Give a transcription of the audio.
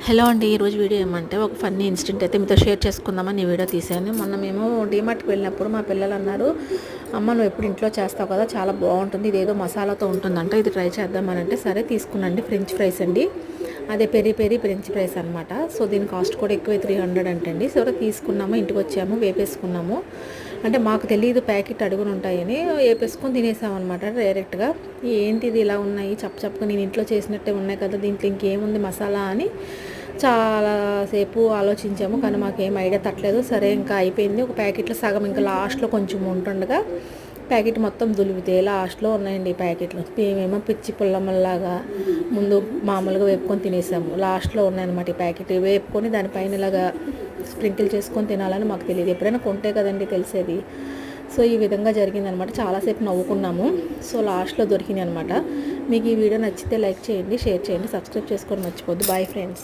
Hello అండి. ఈరోజు video ఏమంటే ఒక ఫన్నీ ఇన్సిడెంట్ అయితే మీతో షేర్ చేసుకుందామని ఈ వీడియో తీశాను. మొన్న మేము డీమార్ట్కి వెళ్ళినప్పుడు మా పిల్లలు అన్నారు, అమ్మ నువ్వు ఎప్పుడు ఇంట్లో చేస్తావు కదా, చాలా బాగుంటుంది, ఇదేదో మసాలాతో ఉంటుందంట, ఇది ట్రై చేద్దామని అంటే సరే తీసుకున్నాండి. ఫ్రెంచ్ ఫ్రైస్ అండి, అదే పెరి పెరి ఫ్రెంచ్ ఫ్రైస్ అనమాట. సో దీని కాస్ట్ కూడా ఎక్కువ, 300 అంటండి. సో తీసుకున్నాము, ఇంటికి వచ్చాము, వేపేసుకున్నాము. అంటే మాకు తెలియదు ప్యాకెట్ అడుగులు ఉంటాయని వేపేసుకొని తినేసామన్నమాట డైరెక్ట్గా. ఏంటిది ఇలా ఉన్నాయి, చప్పగా నేను ఇంట్లో చేసినట్టే ఉన్నాయి కదా, దీంట్లో ఇంకేముంది మసాలా అని చాలాసేపు ఆలోచించాము, కానీ మాకేం ఐడియా తట్టలేదు. సరే ఇంకా అయిపోయింది. ఒక ప్యాకెట్లో సగం ఇంకా లాస్ట్లో కొంచెం ఉంటుండగా ప్యాకెట్ మొత్తం దులిపితే లాస్ట్లో ఉన్నాయండి ఈ ప్యాకెట్లు. మేమేమో పిచ్చి పుల్లమ్మల్లాగా ముందు మామూలుగా వేపుకొని తినేసాము, లాస్ట్లో ఉన్నాయన్నమాట ఈ ప్యాకెట్. వేపుకొని దానిపైన ఇలాగా స్ప్రింకిల్ చేసుకొని తినాలని మాకు తెలియదు, ఎప్పుడైనా కొంటే కదండి తెలిసేది. సో ఈ విధంగా జరిగిందనమాట. చాలాసేపు నవ్వుకున్నాము. సో లాస్ట్లో దొరికినాయి అనమాట. మీకు ఈ వీడియో నచ్చితే లైక్ చేయండి, షేర్ చేయండి, సబ్స్క్రైబ్ చేసుకొని మర్చిపోద్దు. Bye friends.